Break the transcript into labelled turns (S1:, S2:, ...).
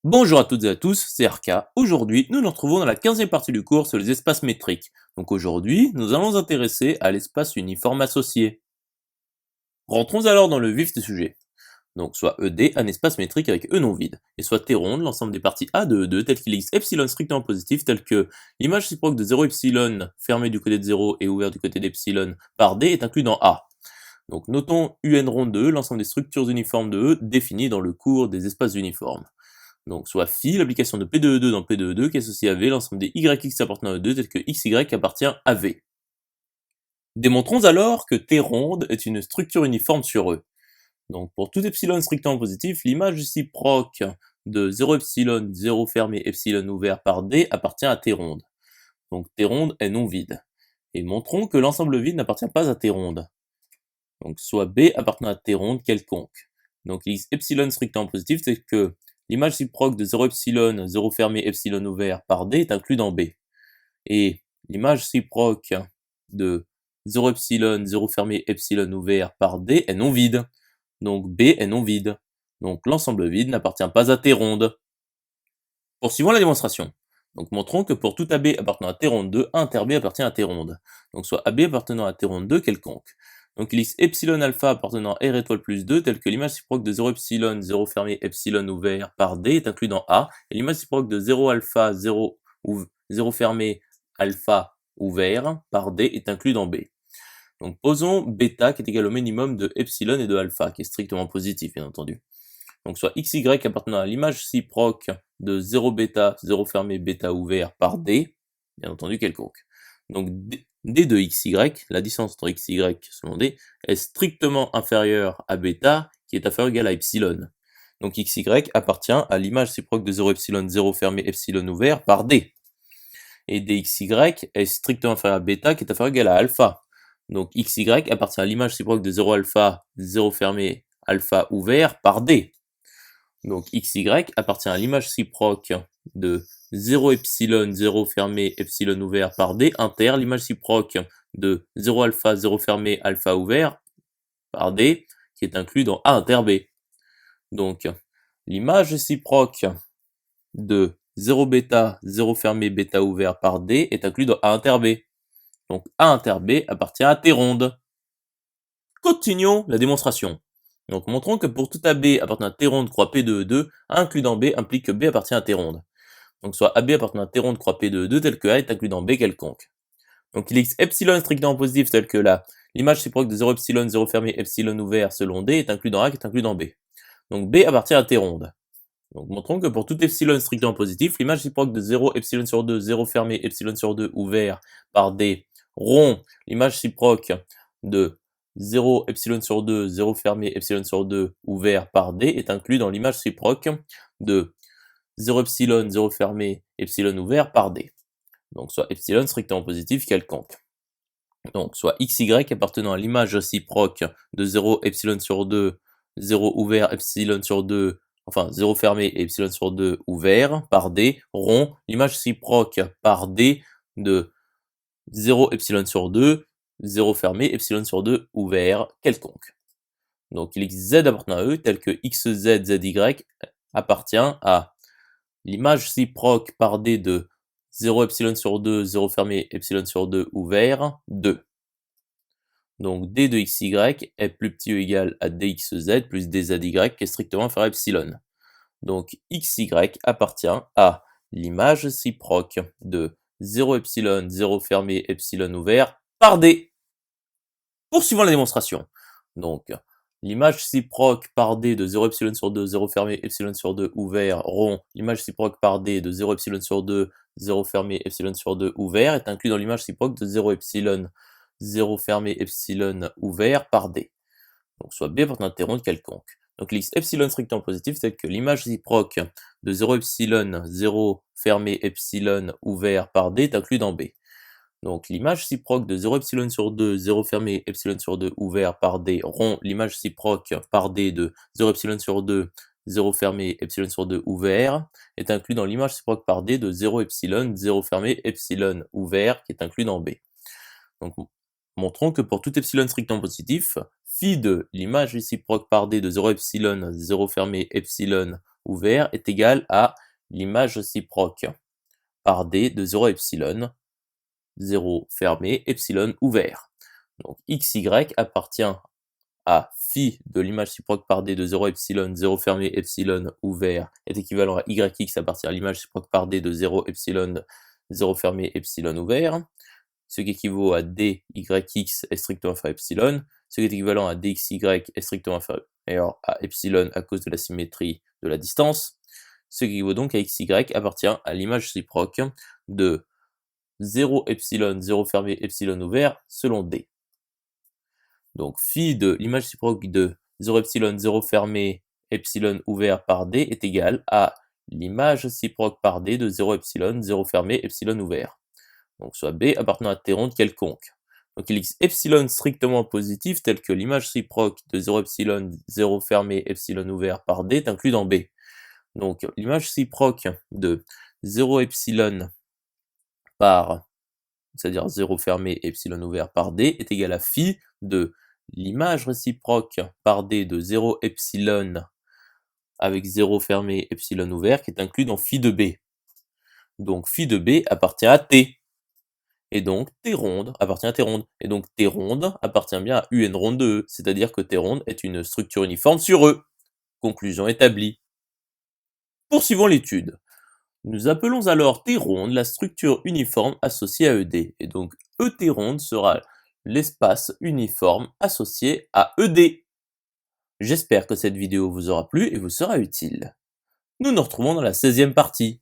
S1: Bonjour à toutes et à tous, c'est Arca. Aujourd'hui, nous nous retrouvons dans la 15e partie du cours sur les espaces métriques. Donc aujourd'hui, nous allons nous intéresser à l'espace uniforme associé. Rentrons alors dans le vif du sujet. Donc soit ED, un espace métrique avec E non vide, et soit T ronde, l'ensemble des parties A de E2 telles qu'il existe epsilon strictement positif, tel que l'image réciproque de 0 epsilon fermée du côté de 0 et ouvert du côté d'epsilon par D est inclus dans A. Donc notons UN ronde de E, l'ensemble des structures uniformes de E définies dans le cours des espaces uniformes. Donc soit phi, l'application de P de E2 dans P de E2 qui associe à V l'ensemble des YX appartenant à E2 tel que XY appartient à V. Démontrons alors que T ronde est une structure uniforme sur E. Donc pour tout epsilon strictement positif, l'image réciproque de 0 epsilon, 0 fermé, epsilon ouvert par D appartient à T ronde. Donc T ronde est non vide. Et montrons que l'ensemble vide n'appartient pas à T ronde. Donc soit B appartenant à T ronde quelconque. Donc il existe epsilon strictement positif, c'est que l'image réciproque de 0 epsilon, 0 fermé, epsilon ouvert par D est inclus dans B. Et l'image réciproque de 0 epsilon, 0 fermé, epsilon ouvert par D est non vide. Donc B est non vide. Donc l'ensemble vide n'appartient pas à T ronde. Poursuivons la démonstration. Donc montrons que pour tout AB appartenant à T ronde 2, A inter B appartient à T ronde. Donc soit AB appartenant à T ronde 2 quelconque. Donc il existe epsilon alpha appartenant à R étoile plus 2 tel que l'image réciproque de 0 epsilon, 0 fermé, epsilon ouvert par D est inclus dans A, et l'image réciproque de 0 alpha, 0 fermé, alpha ouvert par D est inclus dans B. Donc posons bêta qui est égal au minimum de epsilon et de alpha, qui est strictement positif bien entendu. Donc soit XY appartenant à l'image réciproque de 0 bêta, 0 fermé, bêta ouvert par D, bien entendu quelconque. Donc D de XY, la distance entre XY selon D, est strictement inférieure à bêta, qui est inférieure ou égale à epsilon. Donc XY appartient à l'image réciproque de 0 epsilon, 0 fermé, epsilon ouvert par D. Et DXY est strictement inférieur à bêta, qui est inférieure ou égale à alpha. Donc XY appartient à l'image réciproque de 0 alpha, 0 fermé, alpha ouvert par D. Donc XY appartient à l'image réciproque de 0 epsilon, 0 fermé, epsilon ouvert par D, inter l'image réciproque de 0 alpha, 0 fermé, alpha ouvert par D, qui est inclus dans A inter B. Donc l'image réciproque de 0 bêta, 0 fermé, bêta ouvert par D est inclus dans A inter B. Donc A inter B appartient à T ronde. Continuons la démonstration. Donc montrons que pour tout AB appartenant à T ronde croix P de E2, A inclus dans B implique que B appartient à T ronde. Donc soit AB appartenant à T ronde croix P de E2 tel que A est inclus dans B quelconque. Donc il existe epsilon strictement positif tel que là, l'image réciproque de 0 epsilon, 0 fermé, epsilon ouvert selon D est inclus dans A qui est inclus dans B. Donc B appartient à T ronde. Donc montrons que pour tout epsilon strictement positif, l'image réciproque de 0 epsilon sur 2, 0 fermé, epsilon sur 2 ouvert par D rond l'image réciproque de 0 epsilon sur 2, 0 fermé, epsilon sur 2 ouvert par D est inclus dans l'image réciproque de 0 epsilon, 0 fermé, epsilon ouvert par D. Donc soit epsilon strictement positif quelconque. Donc soit XY appartenant à l'image réciproque de 0 epsilon sur 2, 0 ouvert, epsilon sur 2, enfin 0 fermé et epsilon sur 2 ouvert par D, rond l'image réciproque par D de 0 epsilon sur 2, 0 fermé, epsilon sur 2 ouvert quelconque. Donc il existe Z appartenant à E tel que XZ, ZY appartient à l'image réciproque par D de 0 epsilon sur 2, 0 fermé, epsilon sur 2 ouvert, 2. Donc D de XY est plus petit ou égal à DXZ plus DZY qui est strictement inférieur à epsilon. Donc XY appartient à l'image réciproque de 0 epsilon, 0 fermé, epsilon ouvert par D. Poursuivons la démonstration. Donc l'image réciproque par D de 0 epsilon sur 2, 0 fermé, epsilon sur 2 ouvert, rond, l'image réciproque par D de 0 epsilon sur 2, 0 fermé, epsilon sur 2 ouvert est inclus dans l'image réciproque de 0 epsilon, 0 fermé, epsilon ouvert par D. Donc soit B appartenant à T ronde quelconque. Donc il existe epsilon strictement positif tel que l'image réciproque de 0 epsilon, 0 fermé, epsilon ouvert par D est inclus dans B. Donc l'image réciproque de 0 epsilon sur 2, 0 fermé, epsilon sur 2 ouvert par D, rond l'image réciproque par D de 0 epsilon sur 2, 0 fermé, epsilon sur 2 ouvert, est inclus dans l'image réciproque par D de 0 epsilon, 0 fermé, epsilon ouvert, qui est inclus dans B. Donc montrons que pour tout epsilon strictement positif, phi de l'image réciproque par D de 0 epsilon, 0 fermé, epsilon ouvert est égal à l'image réciproque par D de 0 à epsilon, 0 fermé, epsilon ouvert. Donc xy appartient à phi de l'image réciproque par D de 0 à epsilon, 0 fermé, epsilon ouvert est équivalent à yx appartient à l'image réciproque par D de 0 epsilon, 0 fermé, epsilon ouvert, ce qui équivaut à dyx est strictement inférieur à epsilon, ce qui est équivalent à dxy est strictement inférieur à epsilon à cause de la symétrie de la distance, ce qui équivaut donc à xy appartient à l'image réciproque de 0 epsilon, 0 fermé, epsilon ouvert selon D. Donc phi de l'image réciproque de 0 epsilon, 0 fermé, epsilon ouvert par D est égal à l'image réciproque par D de 0 epsilon, 0 fermé, epsilon ouvert. Donc soit B appartenant à T ronde quelconque. Donc il existe epsilon strictement positif tel que l'image réciproque de 0 epsilon, 0 fermé, epsilon ouvert par D est inclus dans B. Donc l'image réciproque de 0 epsilon par, c'est-à-dire 0 fermé, epsilon ouvert par D est égal à phi de l'image réciproque par D de 0 epsilon avec 0 fermé, epsilon ouvert qui est inclus dans phi de B. Donc phi de B appartient à T. Et donc T ronde appartient à T ronde. Et donc T ronde appartient bien à UN ronde de E, c'est-à-dire que T ronde est une structure uniforme sur E. Conclusion établie. Poursuivons l'étude. Nous appelons alors T ronde la structure uniforme associée à ED. Et donc ET ronde sera l'espace uniforme associé à ED. J'espère que cette vidéo vous aura plu et vous sera utile. Nous nous retrouvons dans la 16e partie.